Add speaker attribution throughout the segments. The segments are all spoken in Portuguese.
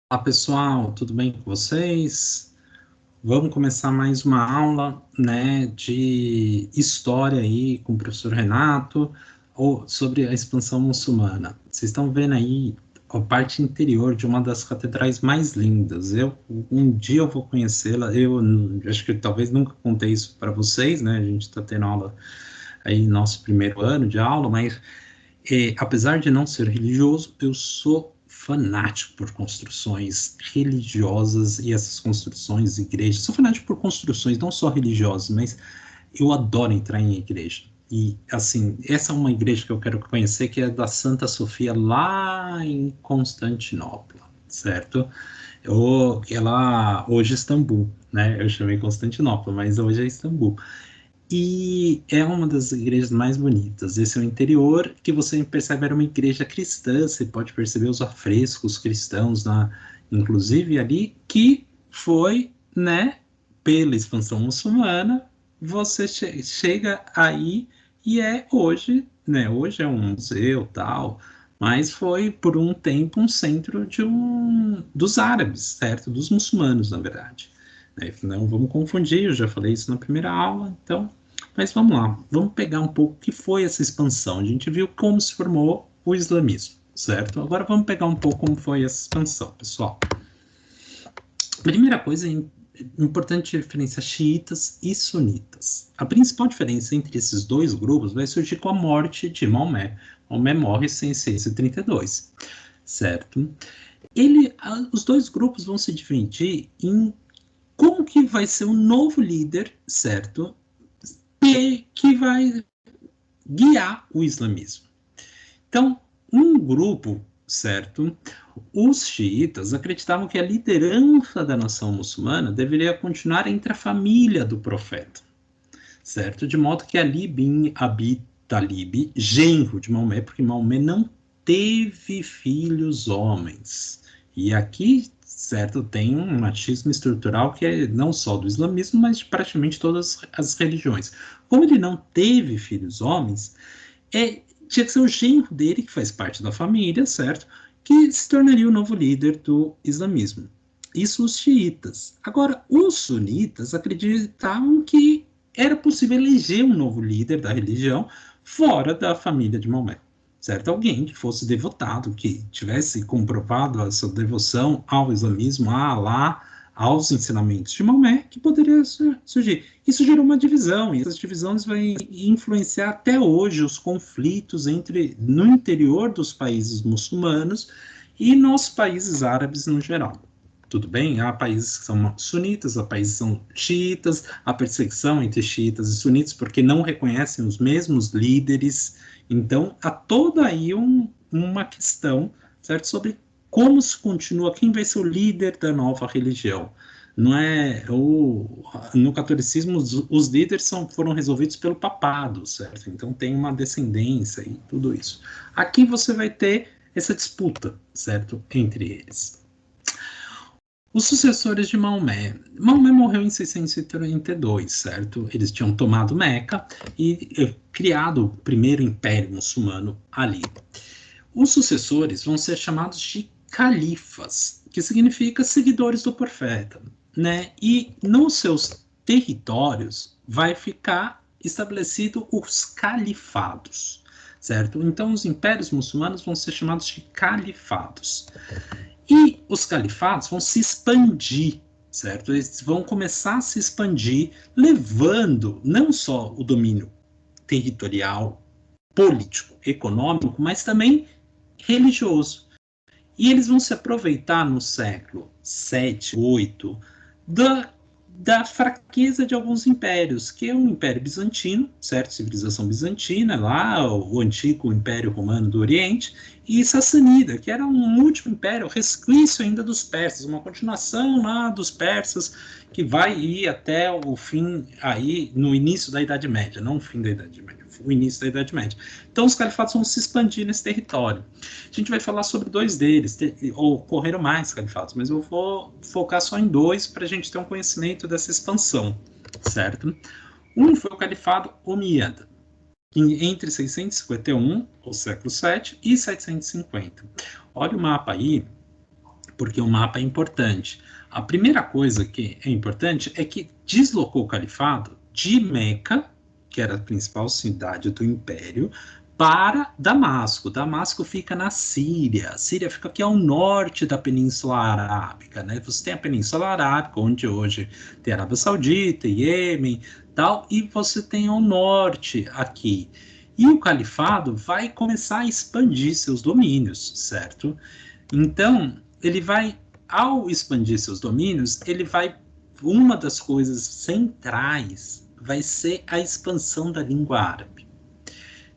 Speaker 1: Olá pessoal, tudo bem com vocês? Vamos começar mais uma aula, né, de história aí com o professor Renato, ou sobre a expansão muçulmana. Vocês estão vendo aí a parte interior de uma das catedrais mais lindas. Um dia eu vou conhecê-la. Acho que talvez nunca contei isso para vocês, né? A gente está tendo aula aí nosso primeiro ano de aula, mas apesar de não ser religioso, eu sou fanático por construções religiosas e essas construções, igrejas. Sou fanático por construções, não só religiosas, mas eu adoro entrar em igreja. E, assim, essa é uma igreja que eu quero conhecer, que é da Santa Sofia, lá em Constantinopla, certo? Ela, hoje é Istambul, né? Eu chamei Constantinopla, mas hoje é Istambul. E é uma das igrejas mais bonitas. Esse é o interior, que você percebe era uma igreja cristã, você pode perceber os afrescos cristãos, inclusive ali, que foi, né, pela expansão muçulmana, você chega aí e é hoje, né, hoje é um museu tal, mas foi por um tempo um centro dos árabes, certo? Dos muçulmanos, na verdade. Né? Não vamos confundir, eu já falei isso na primeira aula, então. Mas vamos lá, vamos pegar um pouco o que foi essa expansão. A gente viu como se formou o islamismo, certo? Agora vamos pegar um pouco como foi essa expansão, pessoal. Primeira coisa, é importante diferenciar xiitas e sunitas. A principal diferença entre esses dois grupos vai surgir com a morte de Maomé. Maomé morre em 632, certo? Os dois grupos vão se dividir em como que vai ser o novo líder, certo? Que vai guiar o islamismo. Então, um grupo, certo? Os xiitas acreditavam que a liderança da nação muçulmana deveria continuar entre a família do profeta, certo? De modo que Ali bin Abi Talib, genro de Maomé, porque Maomé não teve filhos homens. E aqui, certo, tem um machismo estrutural que é não só do islamismo, mas de praticamente todas as religiões. Como ele não teve filhos homens, tinha que ser o genro dele, que faz parte da família, certo? Que se tornaria o novo líder do islamismo. Isso os xiitas. Agora, os sunitas acreditavam que era possível eleger um novo líder da religião fora da família de Maomé, certo? Alguém que fosse devotado, que tivesse comprovado a sua devoção ao islamismo, a Alá, aos ensinamentos de Maomé, que poderia surgir. Isso gerou uma divisão, e essas divisões vão influenciar até hoje os conflitos no interior dos países muçulmanos e nos países árabes no geral. Tudo bem? Há países que são sunitas, há países que são xiitas, há perseguição entre xiitas e sunitas porque não reconhecem os mesmos líderes. Então, há toda aí uma questão, certo, sobre como se continua, quem vai ser o líder da nova religião. Não é no catolicismo os líderes foram resolvidos pelo papado, certo? Então tem uma descendência e tudo isso. Aqui você vai ter essa disputa, certo, entre eles. Os sucessores de Maomé. Maomé morreu em 632, certo? Eles tinham tomado Meca e criado o primeiro império muçulmano ali. Os sucessores vão ser chamados de califas, que significa seguidores do profeta, né? E nos seus territórios vai ficar estabelecido os califados, certo? Então os impérios muçulmanos vão ser chamados de califados. E os califados vão se expandir, certo? Eles vão começar a se expandir, levando não só o domínio territorial, político, econômico, mas também religioso. E eles vão se aproveitar no século 7, 8, da fraqueza de alguns impérios, que é o Império Bizantino, certo? Civilização bizantina, lá o antigo Império Romano do Oriente, e Sassanida, que era um último império, resquício ainda dos persas, uma continuação lá dos persas, que vai ir até o fim, aí no início da Idade Média, não o fim da Idade Média, o início da Idade Média. Então os califados vão se expandir nesse território. A gente vai falar sobre dois deles, ocorreram mais califados, mas eu vou focar só em dois para a gente ter um conhecimento dessa expansão, certo? Um foi o califado Omíada, entre 651, o século 7, e 750. Olha o mapa aí, porque o mapa é importante. A primeira coisa que é importante é que deslocou o califado de Meca, que era a principal cidade do império, para Damasco. Damasco fica na Síria. A Síria fica aqui ao norte da Península Arábica, né? Você tem a Península Arábica, onde hoje tem a Arábia Saudita, Iêmen, tal, e você tem ao norte aqui. E o califado vai começar a expandir seus domínios, certo? Então, ele vai, ao expandir seus domínios, uma das coisas centrais vai ser a expansão da língua árabe.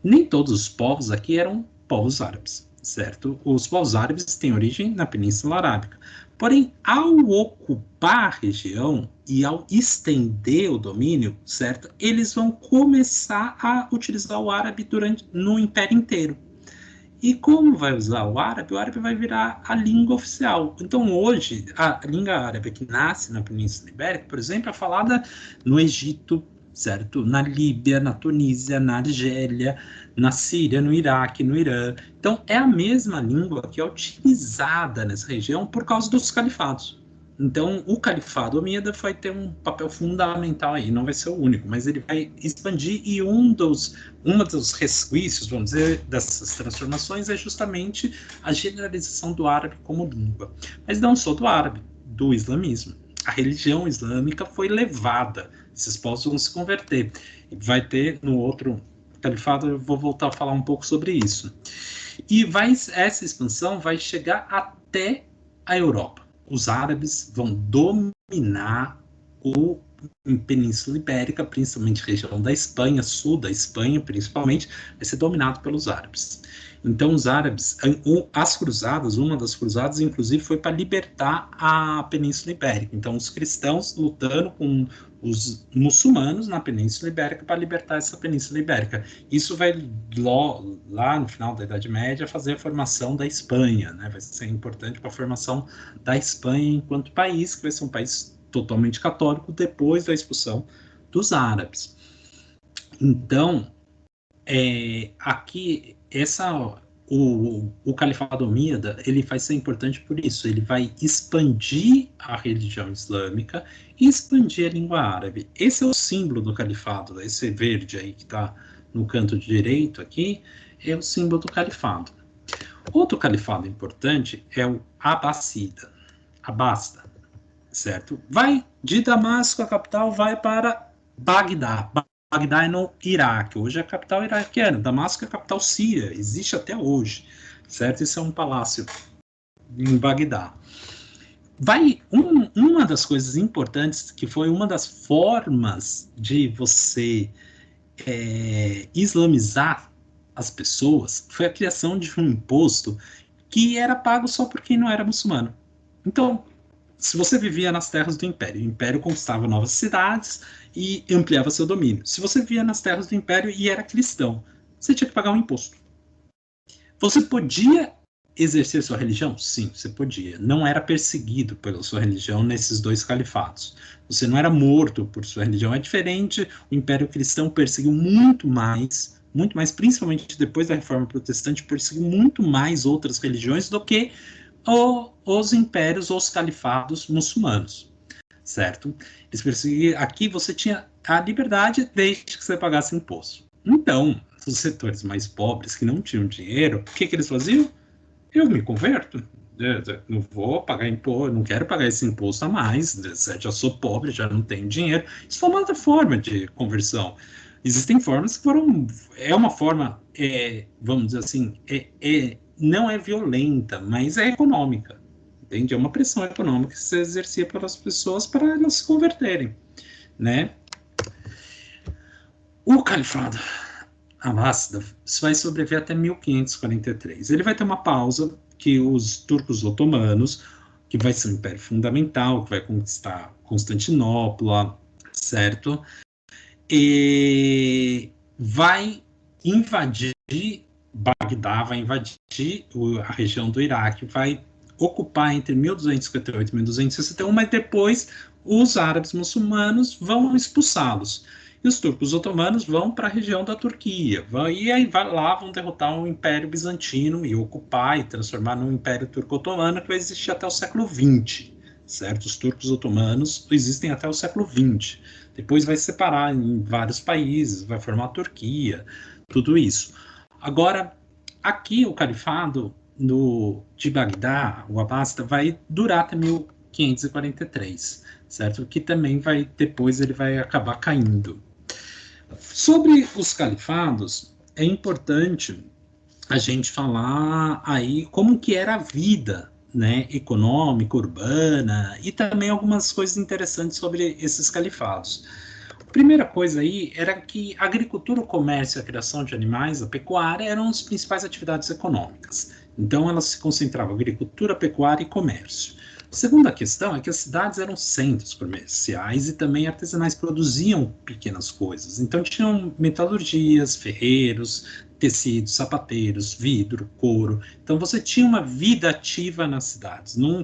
Speaker 1: Nem todos os povos aqui eram povos árabes, certo? Os povos árabes têm origem na Península Arábica. Porém, ao ocupar a região e ao estender o domínio, certo? Eles vão começar a utilizar o árabe no império inteiro. E como vai usar o árabe vai virar a língua oficial. Então, hoje, a língua árabe que nasce na Península Ibérica, por exemplo, é falada no Egito, certo? Na Líbia, na Tunísia, na Argélia, na Síria, no Iraque, no Irã. Então, é a mesma língua que é utilizada nessa região por causa dos califados. Então, o califado omíada vai ter um papel fundamental aí, não vai ser o único, mas ele vai expandir e um dos resquícios, vamos dizer, dessas transformações é justamente a generalização do árabe como língua. Mas não só do árabe, do islamismo. A religião islâmica foi levada, esses povos vão se converter. Vai ter no outro califado, eu vou voltar a falar um pouco sobre isso. E essa expansão vai chegar até a Europa. Os árabes vão dominar a Península Ibérica, principalmente a região da Espanha, sul da Espanha, principalmente, vai ser dominado pelos árabes. Então, os árabes, as cruzadas, uma das cruzadas, inclusive, foi para libertar a Península Ibérica. Então, os cristãos lutando com os muçulmanos na Península Ibérica para libertar essa Península Ibérica. Isso vai, lá no final da Idade Média, fazer a formação da Espanha, né? Vai ser importante para a formação da Espanha enquanto país, que vai ser um país totalmente católico depois da expulsão dos árabes. Então, aqui, o califado omíada, ele vai ser importante por isso, ele vai expandir a religião islâmica e expandir a língua árabe. Esse é o símbolo do califado, esse verde aí que está no canto direito aqui, é o símbolo do califado. Outro califado importante é o Abássida, certo? Vai de Damasco, a capital, vai para Bagdá. Bagdá é no Iraque, hoje é a capital iraquiana. Damasco é a capital síria, existe até hoje, certo? Isso é um palácio em Bagdá. Uma das coisas importantes, que foi uma das formas de você islamizar as pessoas, foi a criação de um imposto que era pago só por quem não era muçulmano. Então, se você vivia nas terras do Império, o Império conquistava novas cidades e ampliava seu domínio. Se você vivia nas terras do Império e era cristão, você tinha que pagar um imposto. Você podia exercer sua religião? Sim, você podia. Não era perseguido pela sua religião nesses dois califados. Você não era morto por sua religião. É diferente, o Império Cristão perseguiu muito mais, principalmente depois da Reforma Protestante, perseguiu muito mais outras religiões do que os impérios ou os califados muçulmanos, certo? Eles perseguiam, aqui você tinha a liberdade desde que você pagasse imposto. Então, os setores mais pobres que não tinham dinheiro, o que eles faziam? Eu me converto, não vou pagar imposto, não quero pagar esse imposto a mais, já sou pobre, já não tenho dinheiro. Isso foi uma outra forma de conversão. Existem formas que foram, é uma forma, vamos dizer assim, não é violenta, mas é econômica, entende? É uma pressão econômica que se exercia pelas pessoas para elas se converterem, né? O califado Abássida vai sobreviver até 1543. Ele vai ter uma pausa que os turcos otomanos, que vai ser um império fundamental, que vai conquistar Constantinopla, certo? E vai invadir Bagdá, vai invadir a região do Iraque, vai ocupar entre 1258 e 1261, mas depois os árabes muçulmanos vão expulsá-los. e os turcos otomanos vão para a região da Turquia, e aí vão derrotar o Império Bizantino e ocupar e transformar num Império Turco-Otomano que vai existir até o século XX, certo? Os turcos otomanos existem até o século XX. Depois vai separar em vários países, vai formar a Turquia, tudo isso. Agora, aqui o califado de Bagdá, o Abasta, vai durar até 1543, certo? Que também depois ele vai acabar caindo. Sobre os califados, é importante a gente falar aí como que era a vida, né, econômica, urbana, e também algumas coisas interessantes sobre esses califados. A primeira coisa aí era que a agricultura, o comércio e a criação de animais, a pecuária, eram as principais atividades econômicas. Então, elas se concentravam em agricultura, pecuária e comércio. A segunda questão é que as cidades eram centros comerciais e também artesanais, produziam pequenas coisas. Então, tinham metalurgias, ferreiros, tecidos, sapateiros, vidro, couro. Então, você tinha uma vida ativa nas cidades. Não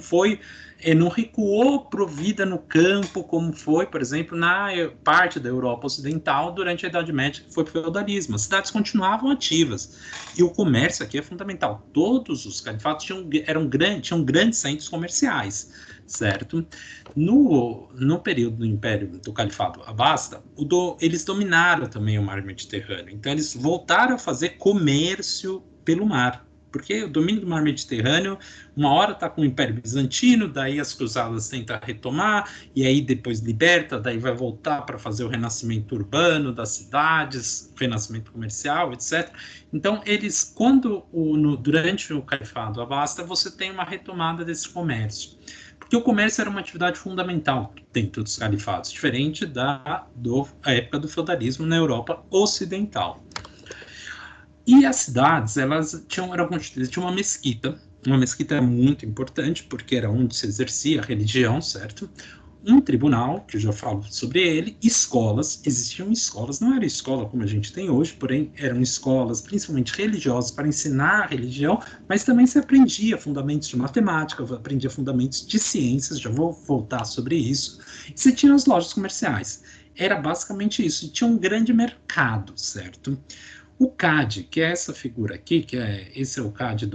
Speaker 1: recuou para a vida no campo, como foi, por exemplo, na parte da Europa Ocidental durante a Idade Média, que foi o feudalismo. As cidades continuavam ativas. E o comércio aqui é fundamental. Todos os califatos tinham grandes centros comerciais, certo? No período do Império do Califado Abasta, eles dominaram também o mar Mediterrâneo. Então, eles voltaram a fazer comércio pelo mar. Porque o domínio do mar Mediterrâneo, uma hora está com o Império Bizantino, daí as cruzadas tentam retomar, e aí depois liberta, daí vai voltar para fazer o renascimento urbano das cidades, renascimento comercial, etc. Então, durante o Califado Abasta, você tem uma retomada desse comércio. Porque o comércio era uma atividade fundamental dentro dos califados, diferente da época do feudalismo na Europa Ocidental. E as cidades, elas tinham uma mesquita muito importante, porque era onde se exercia a religião, certo? Um tribunal, que eu já falo sobre ele, escolas, existiam escolas, não era escola como a gente tem hoje, porém eram escolas principalmente religiosas para ensinar a religião, mas também se aprendia fundamentos de matemática, aprendia fundamentos de ciências, já vou voltar sobre isso, e você tinha as lojas comerciais. Era basicamente isso, e tinha um grande mercado, certo? O CAD, que é essa figura aqui, esse é o CAD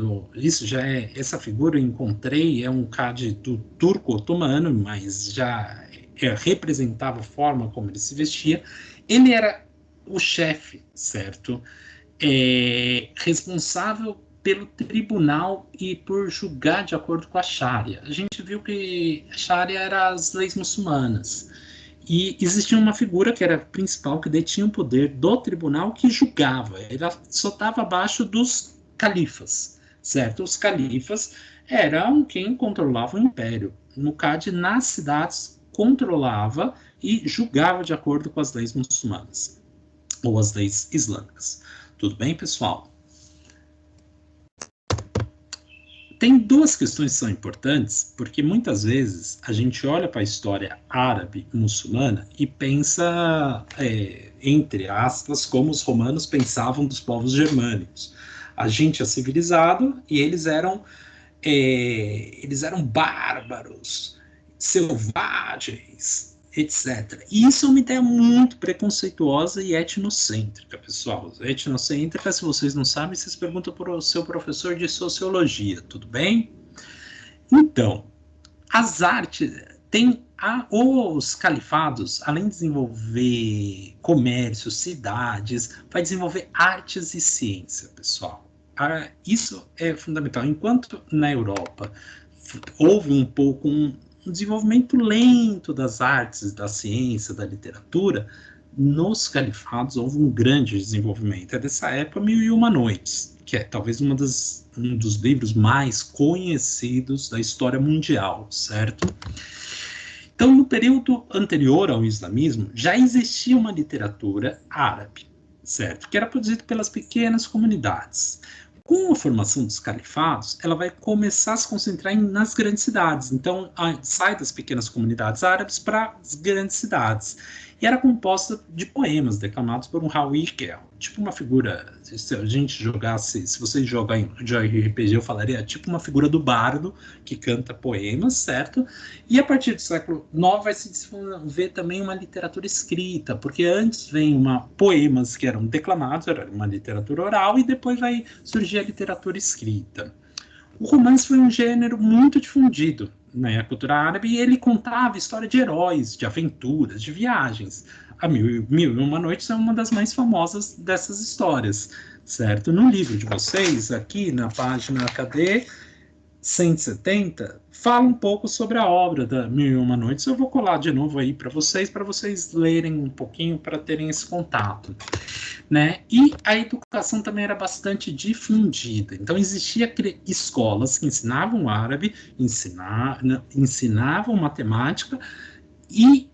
Speaker 1: essa figura eu encontrei, é um CAD do turco otomano, mas já representava a forma como ele se vestia. Ele era o chefe, certo? Responsável pelo tribunal e por julgar de acordo com a Sharia. A gente viu que a Sharia era as leis muçulmanas. E existia uma figura que era principal, que detinha o poder do tribunal que julgava. Ele só estava abaixo dos califas, certo? Os califas eram quem controlava o império. No CAD, nas cidades, controlava e julgava de acordo com as leis muçulmanas, ou as leis islâmicas. Tudo bem, pessoal? Tem duas questões que são importantes, porque muitas vezes a gente olha para a história árabe muçulmana e pensa, entre aspas, como os romanos pensavam dos povos germânicos. A gente é civilizado e eles eram bárbaros, selvagens, etc. E isso é uma ideia muito preconceituosa e etnocêntrica, pessoal. Etnocêntrica, se vocês não sabem, vocês perguntam para o seu professor de sociologia, tudo bem? Então, as artes os califados, além de desenvolver comércio, cidades, vai desenvolver artes e ciência, pessoal. Isso é fundamental. Enquanto na Europa houve um desenvolvimento lento das artes, da ciência, da literatura, nos califados houve um grande desenvolvimento. É dessa época Mil e Uma Noites, que é talvez um dos livros mais conhecidos da história mundial, certo? Então, no período anterior ao islamismo, já existia uma literatura árabe, certo? Que era produzida pelas pequenas comunidades. Com a formação dos califados, ela vai começar a se concentrar nas grandes cidades. Então, sai das pequenas comunidades árabes para as grandes cidades. e era composta de poemas declamados por um Rawi, que é tipo uma figura, se a gente jogasse, se vocês jogarem de RPG, eu falaria, tipo uma figura do bardo, que canta poemas, certo? E a partir do século IX vai se desenvolver também uma literatura escrita, porque antes vem poemas que eram declamados, era uma literatura oral, e depois vai surgir a literatura escrita. O romance foi um gênero muito difundido na cultura árabe e ele contava história de heróis, de aventuras, de viagens. A Mil e Uma Noites é uma das mais famosas dessas histórias, certo? No livro de vocês, aqui na página, cadê? 170, fala um pouco sobre a obra da Mil e Uma Noites. Eu vou colar de novo aí para vocês lerem um pouquinho, para terem esse contato, né? E a educação também era bastante difundida. Então, existia escolas que ensinavam árabe, ensinavam matemática e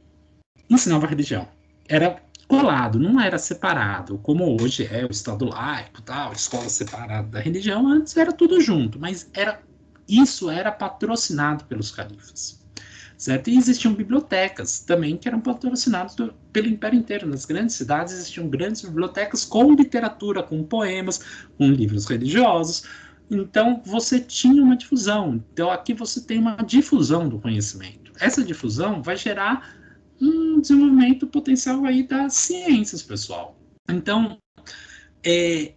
Speaker 1: ensinavam religião. Era colado, não era separado, como hoje é o Estado laico, tal, escola separada da religião. Antes era tudo junto, mas isso era patrocinado pelos califas, certo? E existiam bibliotecas também que eram patrocinadas pelo Império inteiro. Nas grandes cidades existiam grandes bibliotecas com literatura, com poemas, com livros religiosos. Então, você tinha uma difusão. Então, aqui você tem uma difusão do conhecimento. Essa difusão vai gerar um desenvolvimento potencial aí das ciências, pessoal. Então,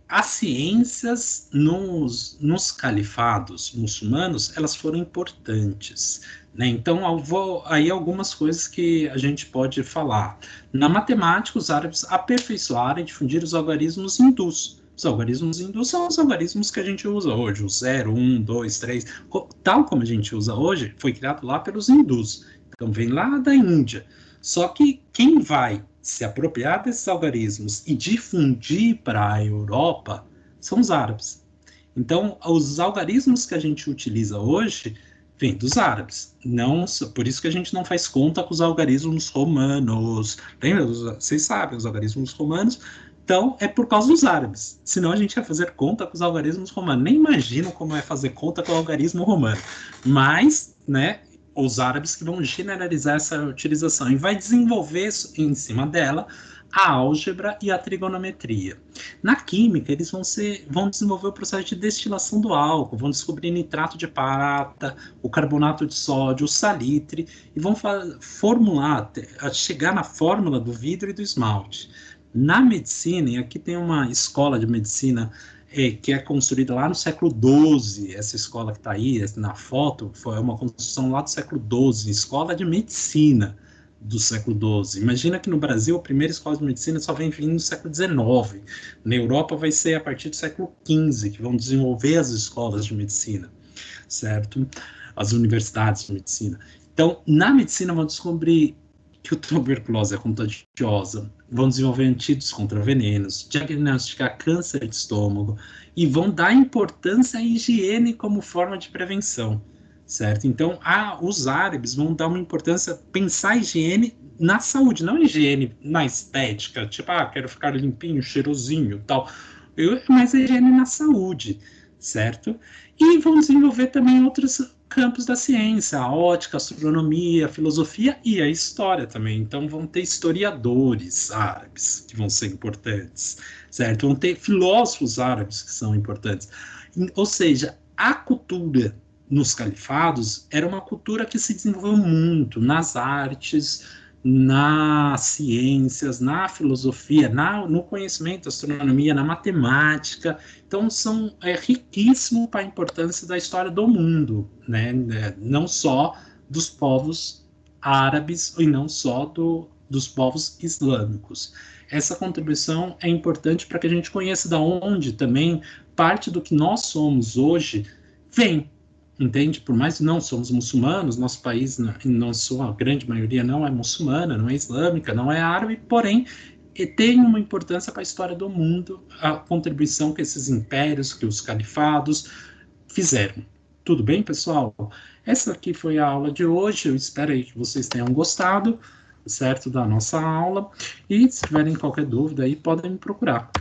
Speaker 1: as ciências nos califados muçulmanos, elas foram importantes, né? Então, aí algumas coisas que a gente pode falar. Na matemática, os árabes aperfeiçoaram e difundiram os algarismos hindus. Os algarismos hindus são os algarismos que a gente usa hoje, o 0, 1, 2, 3, tal como a gente usa hoje, foi criado lá pelos hindus. Então, vem lá da Índia. Só que quem vai se apropriar desses algarismos e difundir para a Europa são os árabes. Então, os algarismos que a gente utiliza hoje vêm dos árabes. Não, por isso que a gente não faz conta com os algarismos romanos. Lembra? Vocês sabem, os algarismos romanos. Então, é por causa dos árabes. Senão a gente ia fazer conta com os algarismos romanos. Nem imagino como é fazer conta com o algarismo romano. Mas, né, os árabes que vão generalizar essa utilização e vai desenvolver em cima dela a álgebra e a trigonometria. Na química, eles vão desenvolver o processo de destilação do álcool, vão descobrir nitrato de prata, o carbonato de sódio, o salitre, e vão chegar na fórmula do vidro e do esmalte. Na medicina, e aqui tem uma escola de medicina que é construída lá no século XII, essa escola que está aí na foto, foi uma construção lá do século XII, escola de medicina do século XII. Imagina que no Brasil a primeira escola de medicina só vem vindo no século XIX. Na Europa vai ser a partir do século XV, que vão desenvolver as escolas de medicina, certo? As universidades de medicina. Então, na medicina vão descobrir que a tuberculose é contagiosa, vão desenvolver antídotos contra venenos, diagnosticar câncer de estômago e vão dar importância à higiene como forma de prevenção, certo? Então, os árabes vão dar uma importância, pensar a higiene na saúde, não a higiene na estética, tipo, quero ficar limpinho, cheirosinho, tal, mas a higiene na saúde, certo? E vão desenvolver também outros campos da ciência, a ótica, a astronomia, a filosofia e a história também. Então vão ter historiadores árabes que vão ser importantes, certo? Vão ter filósofos árabes que são importantes. Ou seja, a cultura nos califados era uma cultura que se desenvolveu muito nas artes, nas ciências, na filosofia, no conhecimento da astronomia, na matemática. Então, é riquíssimo para a importância da história do mundo, né? Não só dos povos árabes e não só dos povos islâmicos. Essa contribuição é importante para que a gente conheça da onde também parte do que nós somos hoje vem. Entende? Por mais que não somos muçulmanos, nosso país, em sua grande maioria, não é muçulmana, não é islâmica, não é árabe, porém, tem uma importância para a história do mundo, a contribuição que esses impérios, que os califados fizeram. Tudo bem, pessoal? Essa aqui foi a aula de hoje, eu espero aí que vocês tenham gostado, certo, da nossa aula, e se tiverem qualquer dúvida aí, podem me procurar.